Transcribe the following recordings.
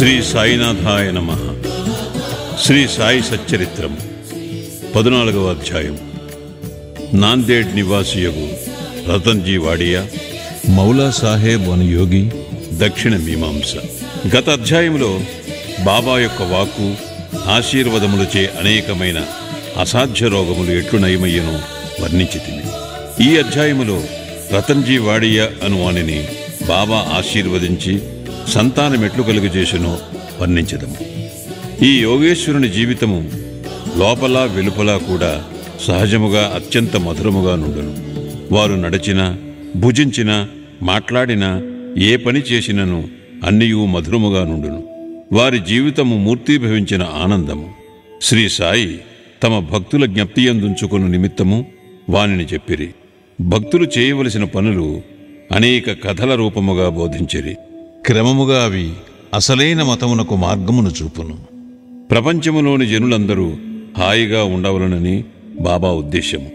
శ్రీ సాయినాథాయ నమః. శ్రీ సాయి సచ్చరిత్రం 14వ అధ్యాయం. నాందేడ్ నివాసియగు రతన్జీ వాడియా, మౌలా సాహెబ్ అను యోగి. దక్షిణ మీమాంస. గత అధ్యాయంలో బాబా యొక్క వాక్కు ఆశీర్వదములచే అనేకమైన అసాధ్య రోగములు ఎట్లు నయమయ్యనో వర్ణించితిమి. ఈ అధ్యాయములో రతన్జీ వాడియా అను వానిని బాబా ఆశీర్వదించి సంతానమెట్లు కలుగజేసినో వర్ణించదము. ఈ యోగేశ్వరుని జీవితము లోపల వెలుపల కూడా సహజముగా అత్యంత మధురముగా నుండును. వారు నడచినా, భుజించినా, మాట్లాడినా, ఏ పని చేసినను అన్నియూ మధురముగా నుండును. వారి జీవితము మూర్తీభవించిన ఆనందము. శ్రీ సాయి తమ భక్తుల జ్ఞప్తియందుంచుకొను నిమిత్తము వానిని చెప్పిరి. భక్తులు చేయవలసిన పనులు అనేక కథల రూపముగా బోధించిరి. క్రమముగా అవి అసలైన మతమునకు మార్గమును చూపును. ప్రపంచములోని జనులందరూ హాయిగా ఉండవలనని బాబా ఉద్దేశము.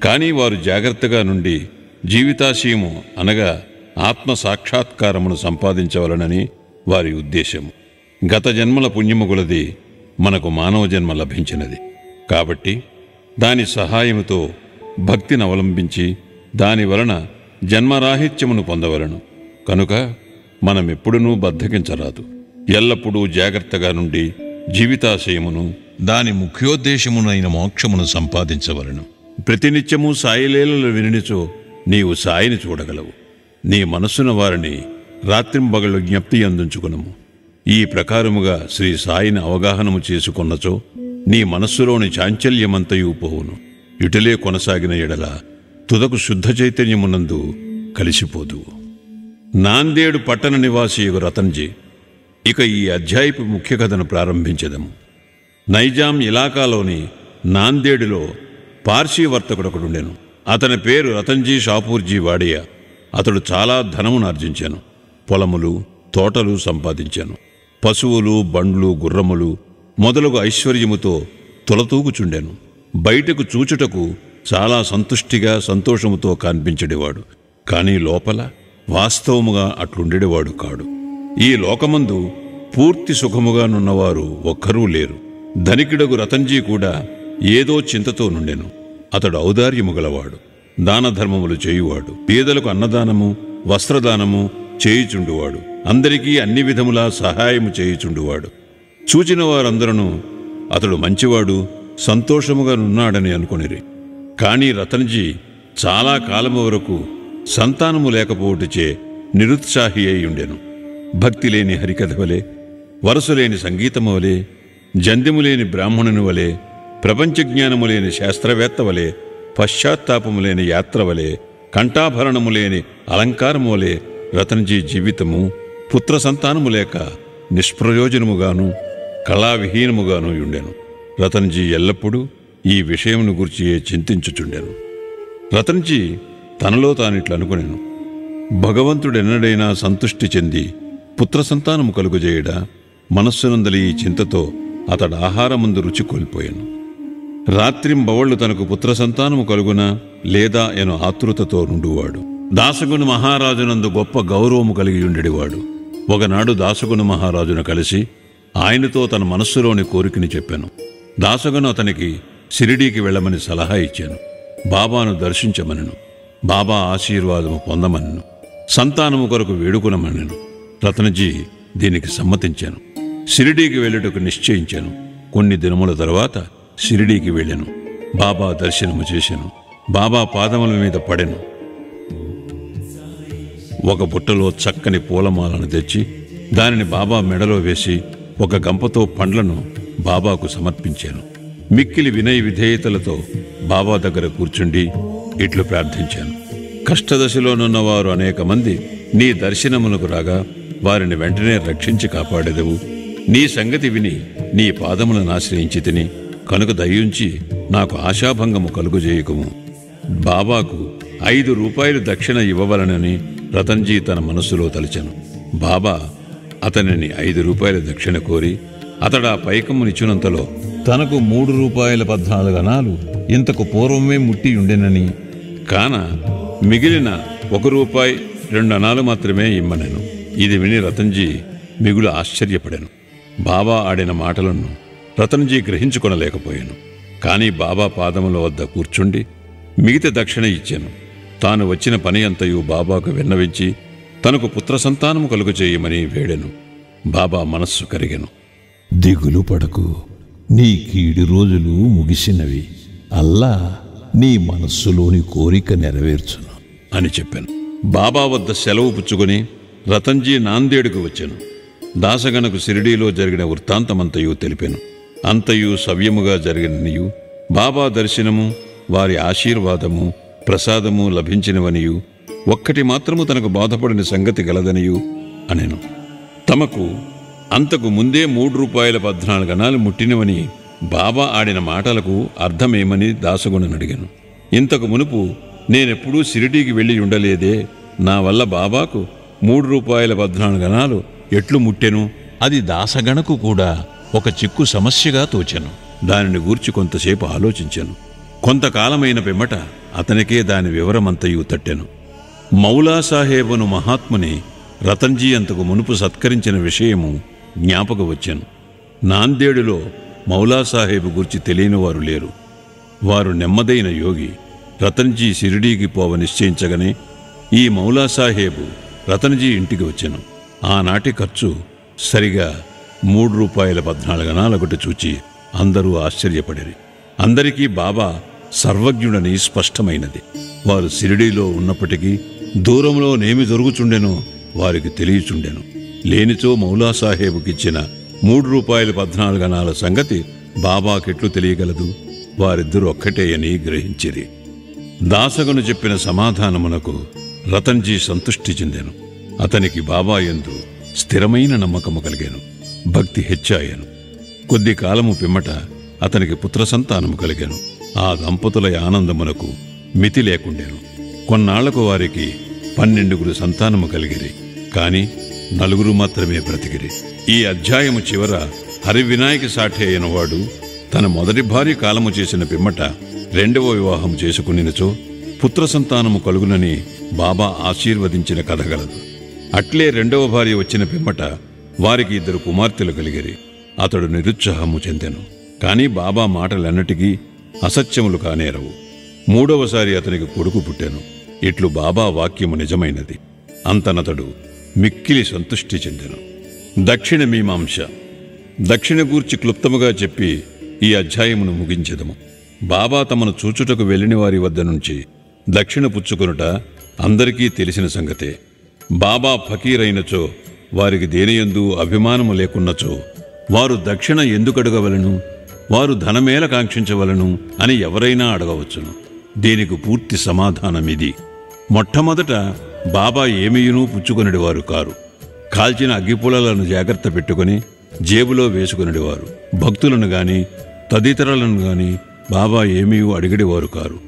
కానీ వారు జాగ్రత్తగా నుండి జీవితాశయము అనగా ఆత్మ సాక్షాత్కారమును సంపాదించవలనని వారి ఉద్దేశము. గత జన్మల పుణ్యము కొలది మనకు మానవ జన్మ లభించినది. కాబట్టి దాని సహాయముతో భక్తిని అవలంబించి దాని వలన జన్మరాహిత్యమును పొందవలను. కనుక మనమెప్పుడునూ బద్ధకించరాదు. ఎల్లప్పుడూ జాగ్రత్తగా నుండి జీవితాశయమును దాని ముఖ్యోద్దేశమునైన మోక్షమును సంపాదించవలను. ప్రతినిత్యము సాయిలీలలు వినిచో నీవు సాయిని చూడగలవు. నీ మనస్సున వారిని రాత్రింబగళ్ళు జ్ఞప్తి అందించుకునము. ఈ ప్రకారముగా శ్రీ సాయిని అవగాహనము చేసుకున్నచో నీ మనస్సులోని చాంచల్యమంతయూ పోవును. ఇటులే కొనసాగిన ఎడల తుదకు శుద్ధ చైతన్యమునందు కలిసిపోదువు. నాందేడు పట్టణ నివాసియగు రతన్జీ. ఇక ఈ అధ్యాయపు ముఖ్య కథను ప్రారంభించదము. నైజాం ఇలాకాలోని నాందేడులో పార్సీ వర్తకుడొకడుండెను. అతని పేరు రతన్జీ షాపూర్జీ వాడియా. అతడు చాలా ధనమును ఆర్జించాను. పొలములు, తోటలు సంపాదించాను. పశువులు, బండ్లు, గుర్రములు మొదలగు ఐశ్వర్యముతో తులతూగుచుండెను. బయటకు చూచుటకు చాలా సంతుష్టిగా సంతోషముతో కనిపించెడివాడు. కానీ లోపల వాస్తవముగా అట్లుండెడివాడు కాడు. ఈ లోకమందు పూర్తి సుఖముగా నున్నవారు ఒక్కరూ లేరు. ధనికుడగు రతన్జీ కూడా ఏదో చింతతో నుండెను. అతడు ఔదార్యము గలవాడు, దానధర్మములు చేయువాడు, పేదలకు అన్నదానము, వస్త్రదానము చేయుచుండువాడు, అందరికీ అన్ని విధములా సహాయము చేయుచుండువాడు. చూచిన వారందరూ అతడు మంచివాడు, సంతోషముగా నున్నాడని అనుకొనిరి. కానీ రతన్జీ చాలా కాలము వరకు సంతానము లేకపోవటచే నిరుత్సాహి అయి ఉండెను. భక్తి లేని హరికథ వలె, వరసులేని సంగీతము వలె, జంధ్యము లేని బ్రాహ్మణుని వలె, ప్రపంచ జ్ఞానము లేని శాస్త్రవేత్త వలె, పశ్చాత్తాపము లేని యాత్ర వలె, కంఠాభరణము లేని అలంకారము వలె రతన్జీ జీవితము పుత్ర సంతానము లేక నిష్ప్రయోజనముగాను కళావిహీనముగాను ఉండెను. రతన్జీ ఎల్లప్పుడూ ఈ విషయమును గురించి చింతించుచుండెను. రతన్జీ తనలో తానిట్లనుకొనెను, భగవంతుడెన్నడైనా సంతుష్టి చెంది పుత్ర సంతానము కలుగజేయడా? మనస్సునందలి ఈ చింతతో అతడు ఆహారమందు రుచి కోల్పోయాను. రాత్రింబవళ్లు తనకు పుత్ర సంతానము కలుగునా లేదా ఎను ఆతృతతో నుండువాడు. దాసగుణ మహారాజునందు గొప్ప గౌరవము కలిగి ఉండేవాడు. ఒకనాడు దాసగుణ మహారాజును కలిసి ఆయనతో తన మనస్సులోని కోరికని చెప్పాను. దాసగుణ అతనికి షిరిడీకి వెళ్ళమని సలహా ఇచ్చాను. బాబాను దర్శించమనెను. బాబా ఆశీర్వాదము పొందమనెను. సంతానము కొరకు వేడుకునమనెను. రతన్జీ దీనికి సమ్మతించాను. షిరిడీకి వెళ్ళుటకు నిశ్చయించాను. కొన్ని దినముల తరువాత షిరిడీకి వెళ్ళాను. బాబా దర్శనము చేశాను. బాబా పాదముల మీద పడెను. ఒక బుట్టలో చక్కని పూలమాలను తెచ్చి దానిని బాబా మెడలో వేసి ఒక గంపతో పండ్లను బాబాకు సమర్పించాను. మిక్కిలి వినయ విధేయతలతో బాబా దగ్గర కూర్చుండి ఇట్లు ప్రార్థించాను. కష్టదశలోనున్నవారు అనేక మంది నీ దర్శనమునకు రాగా వారిని వెంటనే రక్షించి కాపాడెదవు. నీ సంగతి విని నీ పాదములను ఆశ్రయించి తిని కనుక దయించి నాకు ఆశాభంగము కలుగుజేయకుము. బాబాకు 5 రూపాయలు దక్షిణ ఇవ్వవలనని రతన్జీ తన మనస్సులో తలచెను. బాబా అతనిని 5 రూపాయల దక్షిణ కోరి అతడా పైకమునిచ్చినంతలో తనకు 3 రూపాయల 14 అనాలు ఇంతకు పూర్వమే ముట్టి ఉండెనని, కాన మిగిలిన 1 రూపాయి 2 అనాలు మాత్రమే ఇమ్మనెను. ఇది విని రతన్జీ మిగులు ఆశ్చర్యపడాను. బాబా ఆడిన మాటలను రతన్జీ గ్రహించుకొనలేకపోయాను. కానీ బాబా పాదముల వద్ద కూర్చుండి మిగతా దక్షిణ ఇచ్చాను. తాను వచ్చిన పని అంతయు బాబాకు విన్నవించి తనకు పుత్ర సంతానము కలుగు చేయమని వేడెను. బాబా మనస్సు కరిగెను. దిగులు పడకు, నీ కీడు రోజులు ముగిసినవి. అల్లా నీ మనస్సులోని కోరిక నెరవేర్చును అని చెప్పాను. బాబా వద్ద సెలవు పుచ్చుకొని రతన్జీ నాందేడుకు వచ్చాను. దాసగణకు షిరిడీలో జరిగిన వృత్తాంతమంతయు తెలిపాను. అంతయు సవ్యముగా జరిగిననియు, బాబా దర్శనము, వారి ఆశీర్వాదము, ప్రసాదము లభించినవనియు, ఒక్కటి మాత్రము తనకు బాధపడిన సంగతి గలదనియు అనెను. తమకు అంతకు ముందే 3 రూపాయల 14 అణాలు ముట్టినవని బాబా ఆడిన మాటలకు అర్థమేమని దాసగుణను అడిగాను. ఇంతకు మునుపు నేనెప్పుడూ షిరిడీకి వెళ్ళి ఉండలేదే, నా వల్ల బాబాకు 3 రూపాయల 14 అణాలు ఎట్లు ముట్టెను? అది దాసగణకు కూడా ఒక చిక్కు సమస్యగా తోచెను. దానిని గూర్చి కొంతసేపు ఆలోచించాను. కొంతకాలమైన పిమ్మట అతనికే దాని వివరమంతయు తట్టెను. మౌలా సాహేబును మహాత్ముని రతన్జీ అంతకు మునుపు సత్కరించిన విషయము జ్ఞాపక వచ్చాను. నాందేడులో మౌలా సాహేబు గురించి తెలియని వారు లేరు. వారు నెమ్మదైన యోగి. రతన్జీ షిరిడీకి పోవ నిశ్చయించగానే ఈ మౌలా సాహేబు రతన్జీ ఇంటికి వచ్చాను. ఆనాటి ఖర్చు సరిగా 3 రూపాయల 14 అణాలొకటి చూచి అందరూ ఆశ్చర్యపడిరి. అందరికీ బాబా సర్వజ్ఞుడని స్పష్టమైనది. వారు షిరిడీలో ఉన్నప్పటికీ దూరంలో నేమి జరుగుచుండెనో వారికి తెలియచుండెను. లేనిచో మౌలా సాహేబుకిచ్చిన 3 రూపాయల 14 అణాల సంగతి బాబాకెట్లు తెలియగలదు? వారిద్దరూ ఒక్కటే అని గ్రహించిరి. దాసగను చెప్పిన సమాధానమునకు రతన్జీ సంతృష్టి చెందెను. అతనికి బాబా యందు స్థిరమైన నమ్మకము కలిగాను. భక్తి హెచ్చాయను. కొద్ది కాలము పిమ్మట అతనికి పుత్ర సంతానము కలిగాను. ఆ దంపతుల ఆనందమునకు మితి లేకుండెను. కొన్నాళ్లకు వారికి 12 సంతానము కలిగిరి. కాని 4 మాత్రమే బ్రతికిరి. ఈ అధ్యాయము చివర హరివినాయక సాఠే అయినవాడు తన మొదటి భార్య కాలము చేసిన పిమ్మట 2వ వివాహం చేసుకునినచో పుత్ర సంతానము కలుగునని బాబా ఆశీర్వదించిన కథ గలదు. అట్లే 2వ భార్య వచ్చిన పిమ్మట వారికి 2 కుమార్తెలు కలిగిరి. అతడు నిరుత్సాహము చెందెను. కాని బాబా మాటలన్నిటికీ అసత్యములు కానేరవు. 3వసారి అతనికి కొడుకు పుట్టెను. ఇట్లు బాబా వాక్యము నిజమైనది. అంతనతడు మిక్కిలి సంతృష్టి చెందెను. దక్షిణ మీమాంస. దక్షిణ గూర్చి క్లుప్తముగా చెప్పి ఈ అధ్యాయమును ముగించెదము. బాబా తమను చూచుటకు వెళ్ళిన వారి వద్ద నుంచి దక్షిణ పుచ్చుకొనుట అందరికీ తెలిసిన సంగతే. బాబా ఫకీరైనచో, వారికి దేనియందు అభిమానము లేకున్నచో వారు దక్షిణ ఎందుకడగవలను, వారు ధనమేల కాంక్షించవలను అని ఎవరైనా అడగవచ్చును. దీనికి పూర్తి సమాధానమిది. మొట్టమొదట బాబా ఏమీయునూ పుచ్చుకొనిడివారు కారు. కాల్చిన అగ్గిపుల్లలను జాగ్రత్త పెట్టుకుని జేబులో వేసుకునిడివారు. భక్తులను గాని తదితరులను గాని బాబా ఏమీ అడిగడివారు కారు.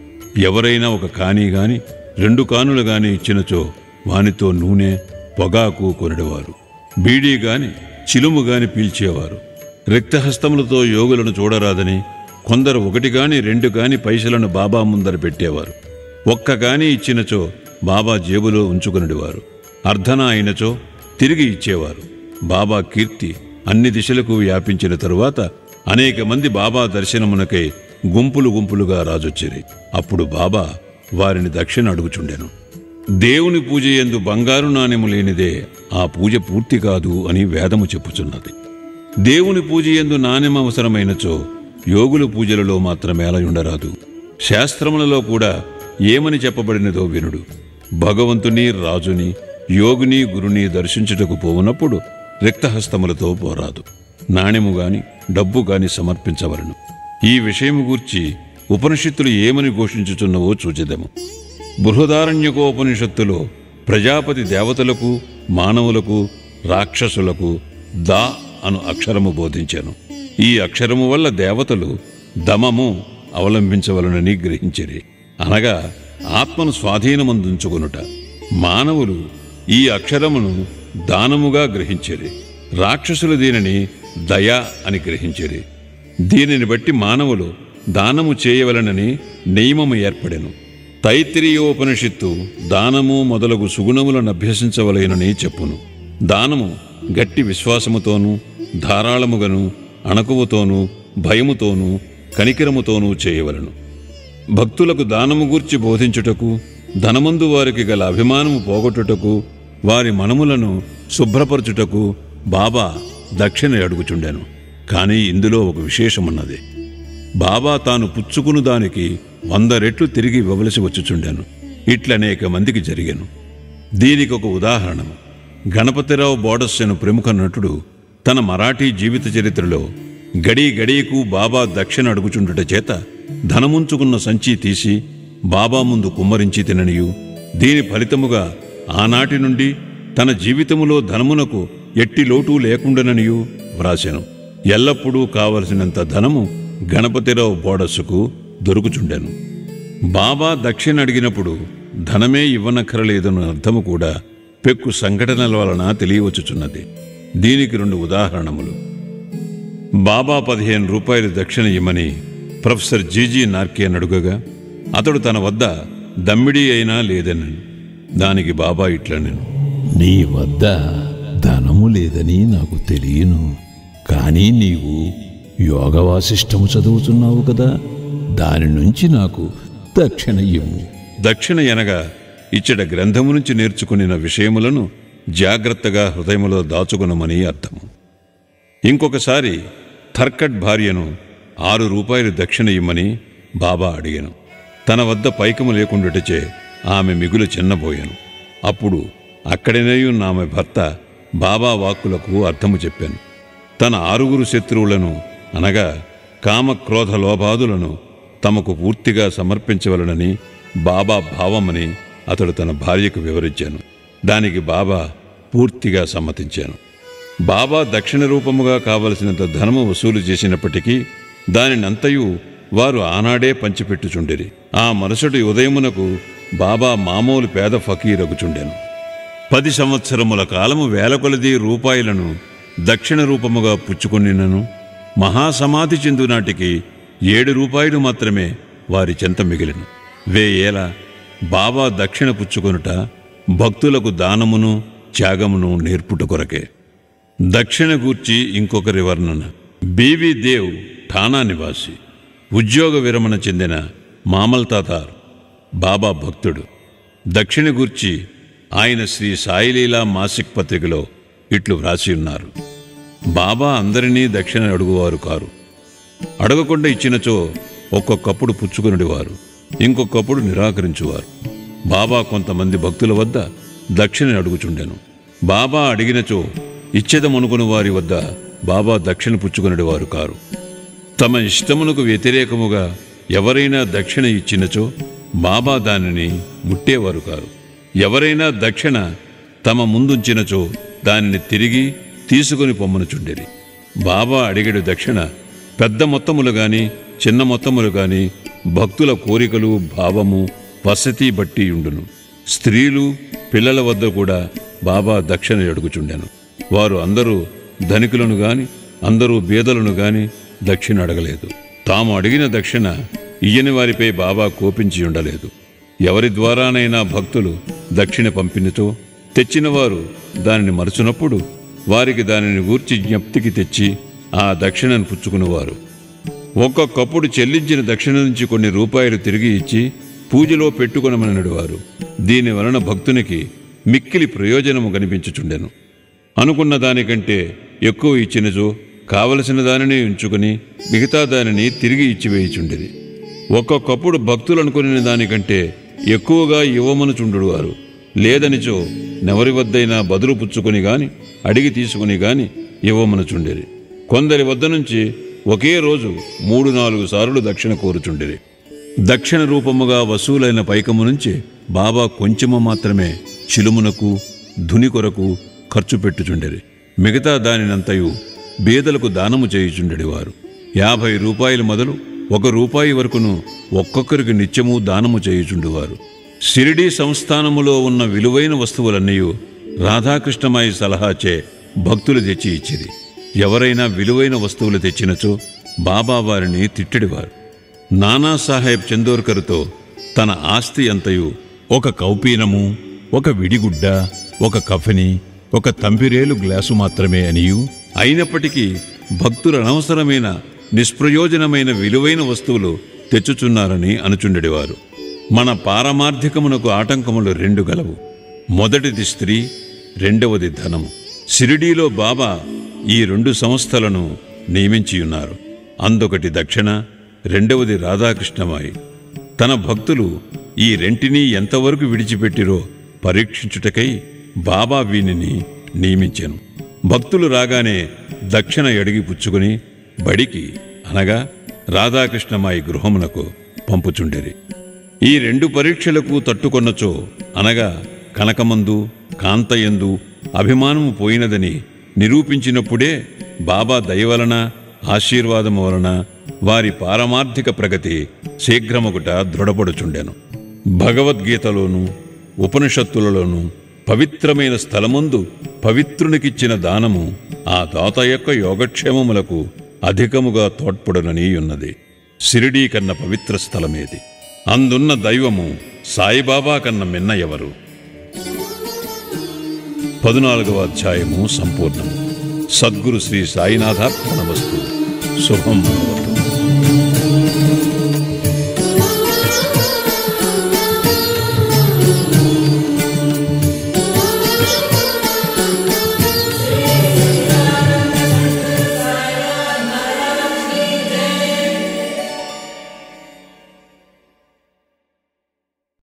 ఎవరైనా ఒక కాని గాని 2 కానులు గాని ఇచ్చినచో వానితో నూనె, పొగాకు కొనిడివారు. బీడీ గాని చిలుము గాని పీల్చేవారు. రిక్తహస్తములతో యోగులను చూడరాదని కొందరు 1 గాని 2 గాని పైసలను బాబా ముందర పెట్టేవారు. 1 గాని ఇచ్చినచో బాబా జేబులో ఉంచుకొనిడివారు. అర్ధన అయినచో తిరిగి ఇచ్చేవారు. బాబా కీర్తి అన్ని దిశలకు వ్యాపించిన తరువాత అనేక మంది బాబా దర్శనమునకై గుంపులు గుంపులుగా రాజొచ్చిరి. అప్పుడు బాబా వారిని దక్షిణ అడుగుచుండెను. దేవుని పూజ యందు బంగారు నాణెము లేనిదే ఆ పూజ పూర్తి కాదు అని వేదము చెప్పుచున్నది. దేవుని పూజ యందు నాణెం అవసరమైనచో యోగుల పూజలలో మాత్రమేలా ఉండరాదు. శాస్త్రములలో కూడా ఏమని చెప్పబడినదో వినుడు. భగవంతుని, రాజుని, యోగిని, గురుని దర్శించుటకు పోవునప్పుడు రిక్తహస్తములతో పోరాదు. నాణెము గాని డబ్బు గాని సమర్పించవలను. ఈ విషయము గూర్చి ఉపనిషత్తులు ఏమని ఘోషించుచున్నవో చూచెదము. బృహదారణ్యకోపనిషత్తులో ప్రజాపతి దేవతలకు, మానవులకు, రాక్షసులకు దా అను అక్షరము బోధించాను. ఈ అక్షరము వల్ల దేవతలు దమము అవలంబించవలనని గ్రహించిరి, అనగా ఆత్మను స్వాధీనమందుంచుకొనుట. మానవులు ఈ అక్షరమును దానముగా గ్రహించిరి. రాక్షసులు దీనిని దయ అని గ్రహించిరి. దీనిని బట్టి మానవులు దానము చేయవలనని నియమము ఏర్పడెను. తైత్తిరీయోపనిషత్తు దానము మొదలగు సుగుణములను అభ్యసించవలెనని చెప్పును. దానము గట్టి విశ్వాసముతోనూ ధారాళముగను అణకువతోనూ భయముతోనూ కనికరముతోనూ చేయవలను. భక్తులకు దానము గూర్చి బోధించుటకు, ధనమందు వారికి గల అభిమానము పోగొట్టుటకు, వారి మనములను శుభ్రపరచుటకు బాబా దక్షిణ అడుగుచుండెను. కాని ఇందులో ఒక విశేషమున్నది. బాబా తాను పుచ్చుకును దానికి 100 రెట్లు తిరిగి ఇవ్వవలసి వచ్చుచుండెను. ఇట్లనేక మందికి జరిగెను. దీనికి ఒక ఉదాహరణము. గణపతిరావు బోడస్సెను ప్రముఖ నటుడు తన మరాఠీ జీవిత చరిత్రలో గడీ గడీకు బాబా దక్షిణ అడుగుచుండుట చేత ధనముంచుకున్న సంచి తీసి బాబా ముందు కుమ్మరించి తిననియు, దీని ఫలితముగా ఆనాటి నుండి తన జీవితములో ధనమునకు ఎట్టి లోటు లేకుండాననియు వ్రాసెను. ఎల్లప్పుడూ కావలసినంత ధనము గణపతిరావు బోడస్సుకు దొరుకుచుండెను. బాబా దక్షిణ అడిగినప్పుడు ధనమే ఇవ్వనక్కరలేదన్న అర్థము కూడా పెక్కు సంఘటనల వలన తెలియవచ్చుచున్నది. దీనికి 2 ఉదాహరణములు. బాబా 15 రూపాయలు దక్షిణ ఇమ్మని ప్రొఫెసర్ జీజీ నార్కే అడుగగా అతడు తన వద్ద దమ్మిడీ అయినా లేదనను. దానికి బాబా ఇట్లనెను, నీ వద్ద ధనము లేదని నాకు తెలియను, కానీ నీవు యోగ వాసిష్టము చదువుతున్నావు కదా, దాని నుంచి నాకు దక్షిణ ఇమ్ము. దక్షిణ ఎనగా ఇచ్చట గ్రంథము నుంచి నేర్చుకునిన విషయములను జాగ్రత్తగా హృదయములో దాచుకునమని అర్థము. ఇంకొకసారి థర్కట్ భార్యను 6 రూపాయలు దక్షిణ ఇమ్మని బాబా అడిగాను. తన వద్ద పైకము లేకుండాటచే ఆమె మిగులు చిన్నబోయాను. అప్పుడు అక్కడనేయున్న ఆమె భర్త బాబా వాక్కులకు అర్థము చెప్పాను. తన 6 శత్రువులను అనగా కామక్రోధ లోభాదులను తమకు పూర్తిగా సమర్పించవలనని బాబా భావమని అతడు తన భార్యకు వివరించాను. దానికి బాబా పూర్తిగా సమ్మతించాను. బాబా దక్షిణ రూపముగా కావలసినంత ధనము వసూలు చేసినప్పటికీ దానినంతయు వారు ఆనాడే పంచిపెట్టుచుండిరి. ఆ మరుసటి ఉదయమునకు బాబా మామూలు పేద ఫకీరగుచుండెను. 10 సంవత్సరముల కాలము వేల కొలది రూపాయలను దక్షిణ రూపముగా పుచ్చుకొనినను మహాసమాధి చెందు నాటికి 7 రూపాయలు మాత్రమే వారి చెంత మిగిలిను. 1000 ఏళ్ల బాబా దక్షిణ పుచ్చుకొనుట భక్తులకు దానమును త్యాగమును నేర్పుట కొరకే. దక్షిణ గూర్చి ఇంకొకరి వర్ణన. బీవీ దేవ్ ఠానా నివాసి, ఉద్యోగ విరమణ చెందిన మామల్తాతార్ బాబా భక్తుడు. దక్షిణ గూర్చి ఆయన శ్రీ సాయిలీలా మాసిక్ పత్రికలో ఇట్లు వ్రాసి ఉన్నారు. బాబా అందరినీ దక్షిణ అడుగువారు కారు. అడగకుండా ఇచ్చినచో ఒక్కొక్కప్పుడు పుచ్చుకునేవారు, ఇంకొకప్పుడు నిరాకరించువారు. బాబా కొంతమంది భక్తుల వద్ద దక్షిణ అడుగుచుండెను. బాబా అడిగినచో ఇచ్చేదమనుకుని వారి వద్ద బాబా దక్షిణ పుచ్చుకునేవారు కారు. తమ ఇష్టమునకు వ్యతిరేకముగా ఎవరైనా దక్షిణ ఇచ్చినచో బాబా దానిని ముట్టేవారు కారు. ఎవరైనా దక్షిణ తమ ముందుంచినచో దానిని తిరిగి తీసుకుని పొమ్మనుచుండేది. బాబా అడిగడు దక్షిణ పెద్ద మొత్తములు గాని చిన్న మొత్తములు గాని భక్తుల కోరికలు భావము వసతి బట్టి ఉండును. స్త్రీలు పిల్లల వద్ద కూడా బాబా దక్షిణ అడుగుచుండెను. వారు అందరూ ధనికులను గాని అందరూ బీదలను గాని దక్షిణ అడగలేదు. తాము అడిగిన దక్షిణ ఇయ్యని వారిపై బాబా కోపించి ఉండలేదు. ఎవరి ద్వారానైనా భక్తులు దక్షిణ పంపినతో తెచ్చినవారు దానిని మరచునప్పుడు వారికి దానిని గూర్చి జ్ఞప్తికి తెచ్చి ఆ దక్షిణను పుచ్చుకునేవారు. ఒక్కొక్కప్పుడు చెల్లించిన దక్షిణ నుంచి కొన్ని రూపాయలు తిరిగి ఇచ్చి పూజలో పెట్టుకొనమనడువారు. దీని వలన భక్తునికి మిక్కిలి ప్రయోజనము కనిపించుచుండెను. అనుకున్న దానికంటే ఎక్కువ ఇచ్చినచో కావలసిన దానిని ఉంచుకుని మిగతా దానిని తిరిగి ఇచ్చివేయుచుండేది. ఒక్కొక్కప్పుడు భక్తులు అనుకునే దానికంటే ఎక్కువగా ఇవ్వమనుచుండువారు. లేదనిచో నెవరి వద్దైనా బదులు పుచ్చుకొని గాని అడిగి తీసుకుని గాని ఇవ్వమనుచుండేది. కొందరి వద్ద నుంచి ఒకే రోజు 3-4 సార్లు దక్షిణ కోరుచుండేది. దక్షిణ రూపముగా వసూలైన పైకము నుంచి బాబా కొంచెము మాత్రమే చిలుమునకు ధుని కొరకు ఖర్చు పెట్టుచుండేది. మిగతా దానినంతయు బీదలకు దానము చేయుచుండేవారు. 50 రూపాయలు మొదలు 1 రూపాయి వరకును ఒక్కొక్కరికి నిత్యము దానము చేయుచుండేవారు. షిరిడీ సంస్థానములో ఉన్న విలువైన వస్తువులన్నీ రాధాకృష్ణమాయి సలహాచే భక్తులు తెచ్చి ఇచ్చిరి. ఎవరైనా విలువైన వస్తువులు తెచ్చినచో బాబా వారిని తిట్టడివారు. నానాసాహెబ్ చందోర్కర్తో తన ఆస్తి అంతయు 1 కౌపీనము, 1 విడిగుడ్డ, 1 కఫని, ఒక తంబిరేలు గ్లాసు మాత్రమే అనియు, అయినప్పటికీ భక్తులు అనవసరమైన నిష్ప్రయోజనమైన విలువైన వస్తువులు తెచ్చుచున్నారని అనుచుండెడివారు. మన పారమార్థికమునకు ఆటంకములు 2 గలవు. మొదటిది స్త్రీ, రెండవది ధనము. షిరిడీలో బాబా ఈ 2 సంస్థలను నియమించియున్నారు. అందొకటి దక్షిణ, రెండవది రాధాకృష్ణమాయి. తన భక్తులు ఈ రెంటినీ ఎంతవరకు విడిచిపెట్టిరో పరీక్షించుటకై బాబా వీనిని నియమించెను. భక్తులు రాగానే దక్షిణ ఎడిగి పుచ్చుకుని బడికి అనగా రాధాకృష్ణమాయి గృహమునకు పంపుచుండెరి. ఈ 2 పరీక్షలకు తట్టుకొన్నచో అనగా కనకమందు కాంతయందు అభిమానము పోయినదని నిరూపించినప్పుడే బాబా దయవలన ఆశీర్వాదము వలన వారి పారమార్థిక ప్రగతి శీఘ్రమొకట దృఢపడుచుండెను. భగవద్గీతలోనూ ఉపనిషత్తులలోనూ పవిత్రమైన స్థలమందు పవిత్రునికిచ్చిన దానము ఆ దాత యొక్క యోగక్షేమములకు అధికముగా తోడ్పడునని ఉన్నది. షిరిడీ కన్న పవిత్ర స్థలమేది. అందున్న దైవము సాయిబాబా కన్న మిన్న ఎవరు? 14వ అధ్యాయము సంపూర్ణము. సద్గురు శ్రీ సాయినాథార్పణమస్తు. శుభం.